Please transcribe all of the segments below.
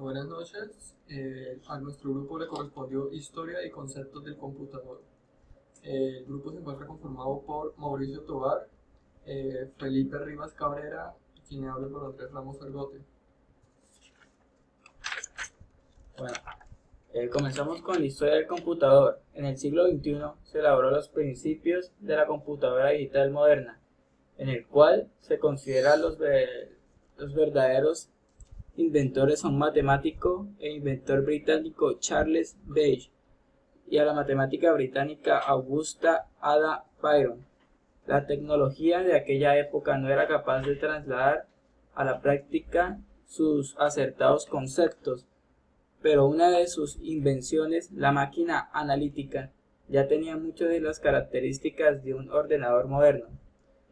Buenas noches. A nuestro grupo le correspondió Historia y Conceptos del Computador. El grupo se encuentra conformado por Mauricio Tobar, Felipe Rivas Cabrera y quien habla por Andrés Ramos Argote. Bueno, comenzamos con la historia del computador. En el siglo XXI se elaboró los principios de la computadora digital moderna, en el cual se considera los verdaderos inventores a un matemático e inventor británico Charles Babbage y a la matemática británica Augusta Ada Byron. La tecnología de aquella época no era capaz de trasladar a la práctica sus acertados conceptos, pero una de sus invenciones, la máquina analítica, ya tenía muchas de las características de un ordenador moderno,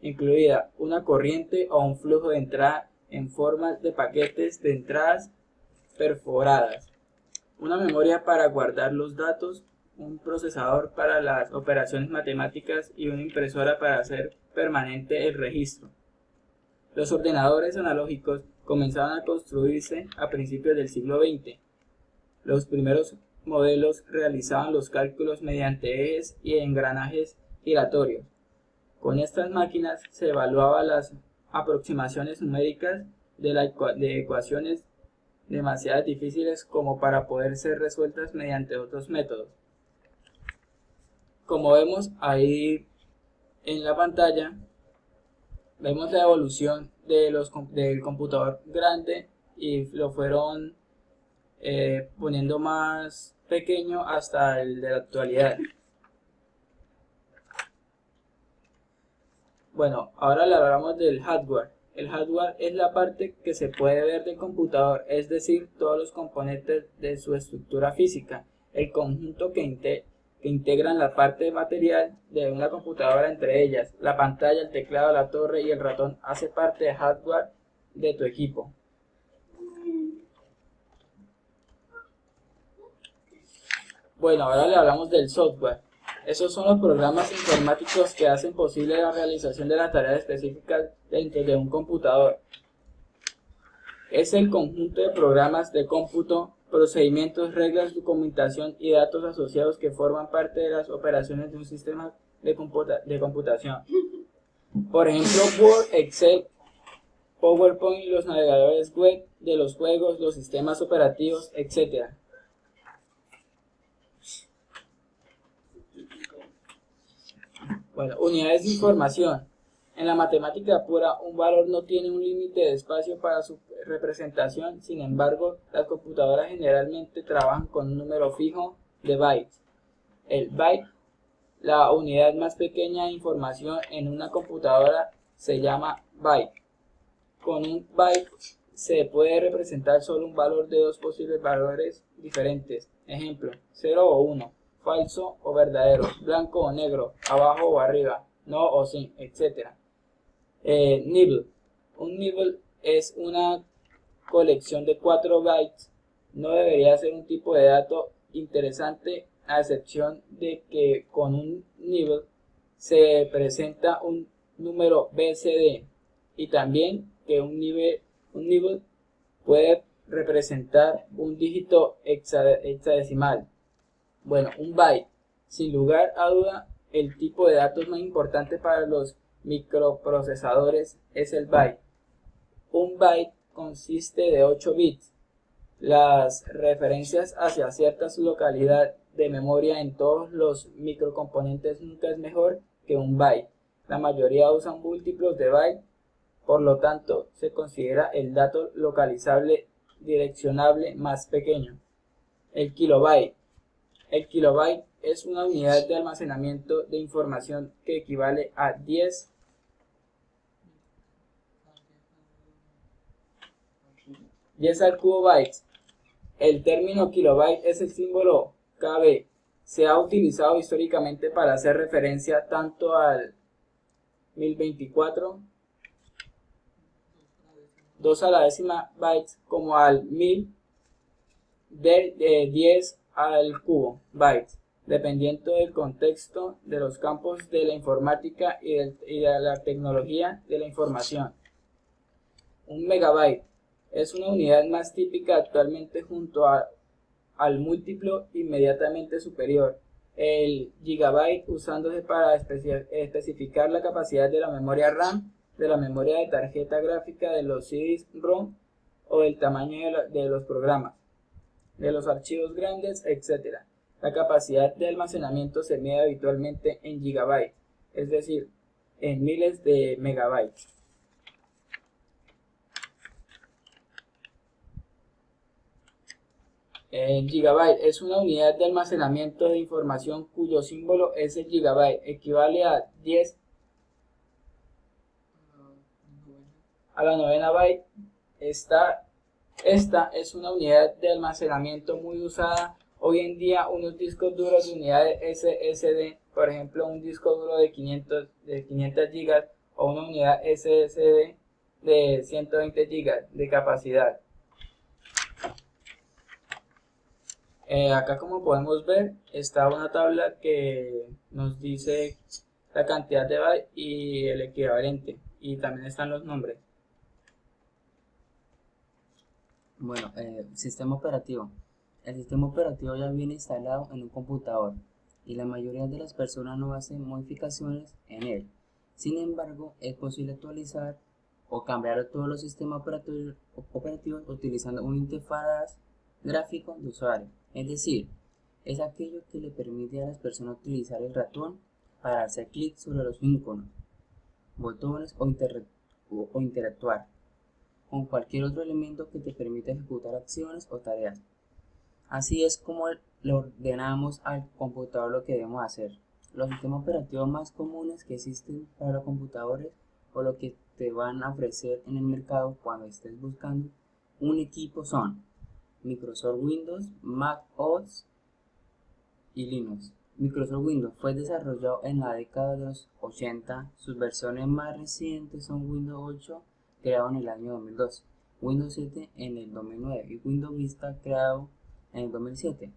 incluida una corriente o un flujo de entrada en forma de paquetes de entradas perforadas, una memoria para guardar los datos, un procesador para las operaciones matemáticas y una impresora para hacer permanente el registro. Los ordenadores analógicos comenzaban a construirse a principios del siglo XX. Los primeros modelos realizaban los cálculos mediante ejes y engranajes giratorios. Con estas máquinas se evaluaban las aproximaciones numéricas de ecuaciones demasiado difíciles como para poder ser resueltas mediante otros métodos. Como vemos ahí en la pantalla, vemos la evolución del computador grande y lo fueron poniendo más pequeño hasta el de la actualidad. Bueno, ahora le hablamos del hardware. El hardware es la parte que se puede ver del computador, es decir, todos los componentes de su estructura física, el conjunto que integran la parte material de una computadora, entre ellas la pantalla, el teclado, la torre y el ratón, hace parte del hardware de tu equipo. Bueno, ahora le hablamos del software. Esos son los programas informáticos que hacen posible la realización de las tareas específicas dentro de un computador. Es el conjunto de programas de cómputo, procedimientos, reglas, documentación y datos asociados que forman parte de las operaciones de un sistema de computación. Por ejemplo, Word, Excel, PowerPoint, los navegadores web de los juegos, los sistemas operativos, etc. Bueno, unidades de información. En la matemática pura, un valor no tiene un límite de espacio para su representación, sin embargo, las computadoras generalmente trabajan con un número fijo de bytes. El byte, la unidad más pequeña de información en una computadora, se llama byte. Con un byte se puede representar solo un valor de dos posibles valores diferentes. Ejemplo, 0 o 1. Falso o verdadero, blanco o negro, abajo o arriba, no o sí, etc. Nibble. Un nibble es una colección de 4 bytes. No debería ser un tipo de dato interesante, a excepción de que con un nibble se presenta un número BCD y también que un nibble puede representar un dígito hexadecimal. Bueno, un byte, sin lugar a duda, el tipo de datos más importante para los microprocesadores es el byte. Un byte consiste de 8 bits. Las referencias hacia cierta localidad de memoria en todos los microcomponentes nunca es mejor que un byte. La mayoría usan múltiplos de byte, por lo tanto se considera el dato localizable direccionable más pequeño. El kilobyte. El kilobyte es una unidad de almacenamiento de información que equivale a 10 al cubo bytes. El término kilobyte es el símbolo KB. Se ha utilizado históricamente para hacer referencia tanto al 1024, 2 a la décima bytes, como al 1000 de 10 al cubo bytes, dependiendo del contexto de los campos de la informática y de la tecnología de la información. Un megabyte. Es una unidad más típica actualmente junto al múltiplo inmediatamente superior, el gigabyte, usándose para especificar la capacidad de la memoria RAM, de la memoria de tarjeta gráfica de los CDs-ROM o el tamaño de los programas, de los archivos grandes, etc. La capacidad de almacenamiento se mide habitualmente en gigabytes, es decir, en miles de megabytes. El gigabyte es una unidad de almacenamiento de información cuyo símbolo es el gigabyte, equivale a 10 a la novena byte. Esta es una unidad de almacenamiento muy usada hoy en día. Unos discos duros de unidades SSD, por ejemplo un disco duro de 500 GB o una unidad SSD de 120 GB de capacidad. Acá, como podemos ver, está una tabla que nos dice la cantidad de bytes y el equivalente, y también están los nombres. Bueno, sistema operativo. El sistema operativo ya viene instalado en un computador y la mayoría de las personas no hacen modificaciones en él. Sin embargo, es posible actualizar o cambiar todos los sistemas operativos utilizando una interfaz gráfico de usuario. Es decir, es aquello que le permite a las personas utilizar el ratón para hacer clic sobre los iconos, botones o interactuar con cualquier otro elemento que te permita ejecutar acciones o tareas. Así es como le ordenamos al computador lo que debemos hacer. Los sistemas operativos más comunes que existen para los computadores o lo que te van a ofrecer en el mercado cuando estés buscando un equipo son Microsoft Windows, Mac OS y Linux. Microsoft Windows fue desarrollado en la década de los 80. Sus versiones más recientes son Windows 8, creado en el año 2002, Windows 7 en el 2009 y Windows Vista, creado en el 2007,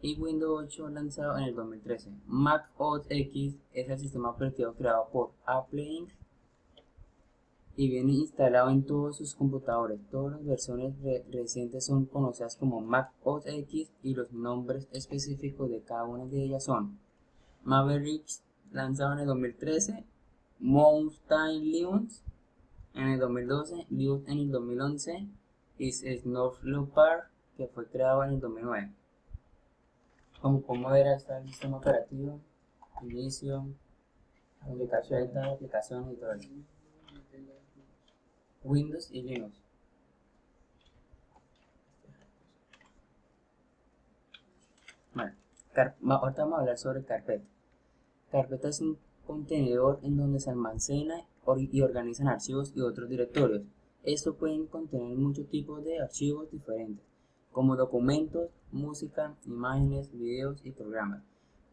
y Windows 8 lanzado en el 2013. Mac OS X es el sistema operativo creado por Apple Inc. y viene instalado en todos sus computadores. Todas las versiones recientes son conocidas como Mac OS X y los nombres específicos de cada una de ellas son Maverick, lanzado en el 2013, Mountain Lions en el 2012, Lions en el 2011 y Snow Leopard, que fue creado en el 2009. Como ver, está el sistema operativo, inicio, aplicación y todo eso. Windows y Linux. Bueno, ahorita vamos a hablar sobre carpeta. Carpeta es un contenedor en donde se almacena y organizan archivos y otros directorios. Estos pueden contener muchos tipos de archivos diferentes, como documentos, música, imágenes, videos y programas.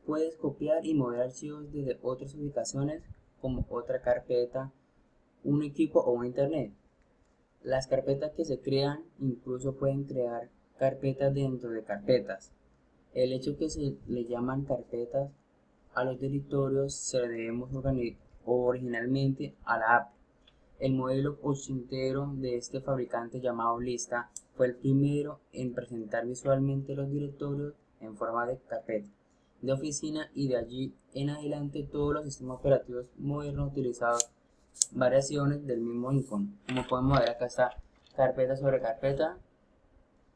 Puedes copiar y mover archivos desde otras ubicaciones como otra carpeta, un equipo o un internet. Las carpetas que se crean incluso pueden crear carpetas dentro de carpetas. El hecho que se le llaman carpetas a los directorios se le debemos originalmente a la Apple. El modelo ochentero de este fabricante llamado Lista fue el primero en presentar visualmente los directorios en forma de carpeta de oficina, y de allí en adelante todos los sistemas operativos modernos utilizaron variaciones del mismo icono. Como podemos ver, acá está carpeta sobre carpeta,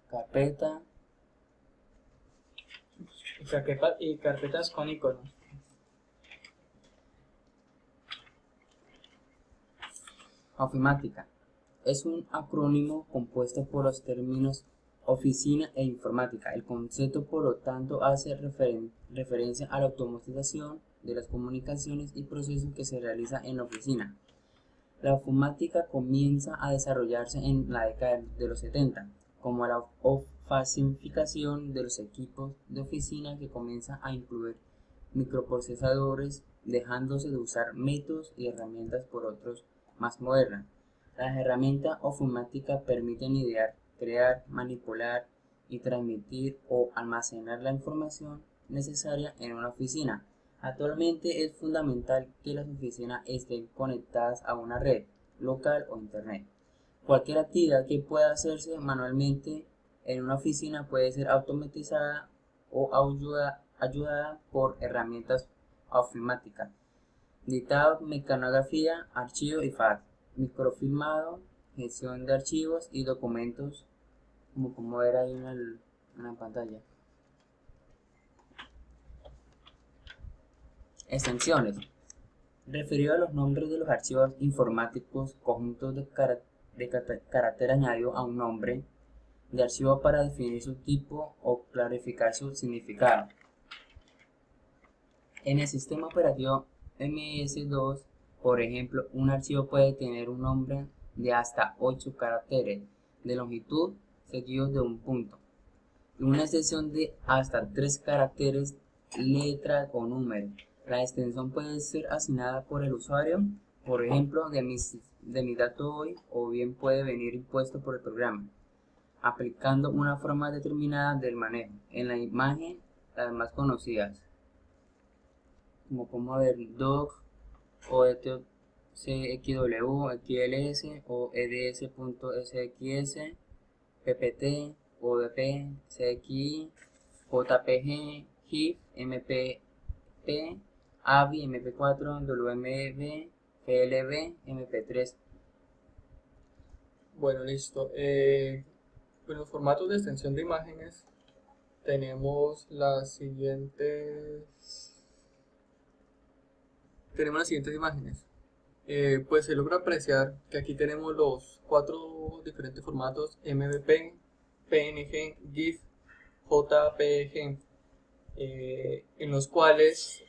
carpeta y carpetas con iconos. Ofimática. Es un acrónimo compuesto por los términos oficina e informática. El concepto, por lo tanto, hace referencia a la automatización de las comunicaciones y procesos que se realiza en la oficina. La ofimática comienza a desarrollarse en la década de los 70, como la facilificación de los equipos de oficina, que comienza a incluir microprocesadores, dejándose de usar métodos y herramientas por otros más modernas. Las herramientas ofimáticas permiten idear, crear, manipular y transmitir o almacenar la información necesaria en una oficina. Actualmente es fundamental que las oficinas estén conectadas a una red local o internet. Cualquier actividad que pueda hacerse manualmente en una oficina puede ser automatizada o ayudada por herramientas ofimáticas. Dictado, mecanografía, archivo y fax, microfilmado, gestión de archivos y documentos, como ver ahí en la pantalla. Extensiones. Referido a los nombres de los archivos informáticos, conjuntos de carácter añadido a un nombre de archivo para definir su tipo o clarificar su significado. En el sistema operativo MS2, por ejemplo, un archivo puede tener un nombre de hasta 8 caracteres de longitud seguidos de un punto, y una extensión de hasta 3 caracteres, letras o números. La extensión puede ser asignada por el usuario, por ejemplo, de mi dato hoy, o bien puede venir impuesto por el programa, aplicando una forma determinada del manejo. En la imagen, las más conocidas, como podemos ver, doc, OETCXW, XLS o EDS.SXS, PPT, ODP, CXI, JPG, GIF, MPP, AVI, MP4, WMV, PLB, MP3. Bueno, listo. En los formatos de extensión de imágenes tenemos las siguientes imágenes. Pues se logra apreciar que aquí tenemos los 4 diferentes formatos: MVP, PNG, GIF, JPG, en los cuales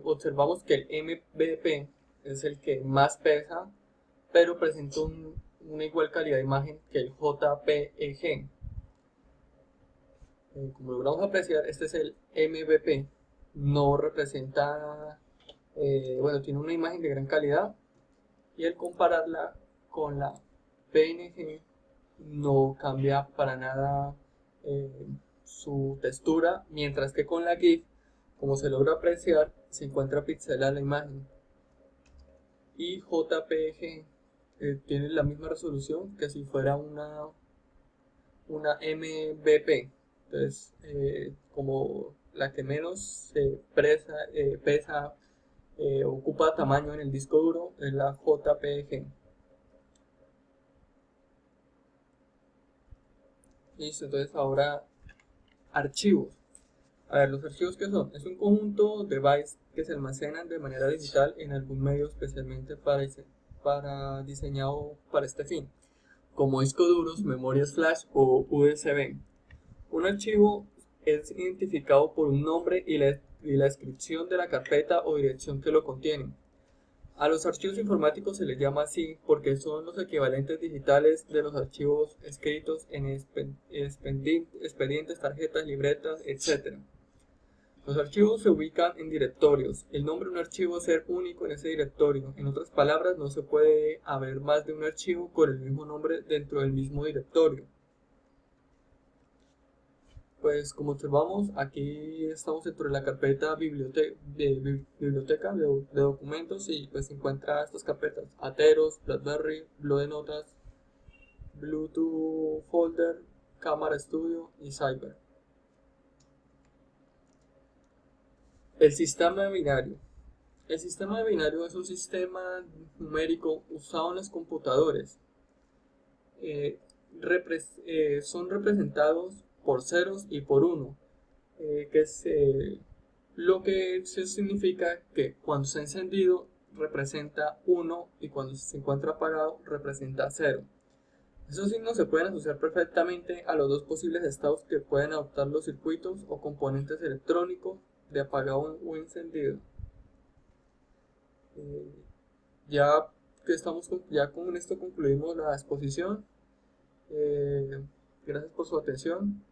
observamos que el MVP es el que más pesa, pero presenta una igual calidad de imagen que el JPEG. Como logramos apreciar, este es el MVP, no representa, bueno, tiene una imagen de gran calidad, y al compararla con la PNG no cambia para nada su textura, mientras que con la GIF, como se logra apreciar, se encuentra pixelada la imagen. Y JPG tiene la misma resolución que si fuera una MVP. Entonces, como la que menos pesa, ocupa tamaño en el disco duro, es la JPG. Listo, entonces ahora archivos. A ver, los archivos, ¿qué son? Es un conjunto de bytes que se almacenan de manera digital en algún medio especialmente diseñado para este fin, como discos duros, memorias flash o USB. Un archivo es identificado por un nombre y la descripción de la carpeta o dirección que lo contiene. A los archivos informáticos se les llama así porque son los equivalentes digitales de los archivos escritos en expedientes, tarjetas, libretas, etc. Los archivos se ubican en directorios. El nombre de un archivo es ser único en ese directorio. En otras palabras, no se puede haber más de un archivo con el mismo nombre dentro del mismo directorio. Pues como observamos, aquí estamos dentro de la carpeta biblioteca de documentos, y pues se encuentra estas carpetas: Atheros, BlackBerry, Blue de Notas, Bluetooth Folder, Cámara Studio y Cyber. El sistema binario. El sistema binario es un sistema numérico usado en los computadores. Son representados por ceros y por uno, lo que significa que cuando está encendido representa 1 y cuando se encuentra apagado representa 0. Esos signos se pueden asociar perfectamente a los dos posibles estados que pueden adoptar los circuitos o componentes electrónicos de apagado o encendido. Ya con esto concluimos la exposición. Gracias por su atención.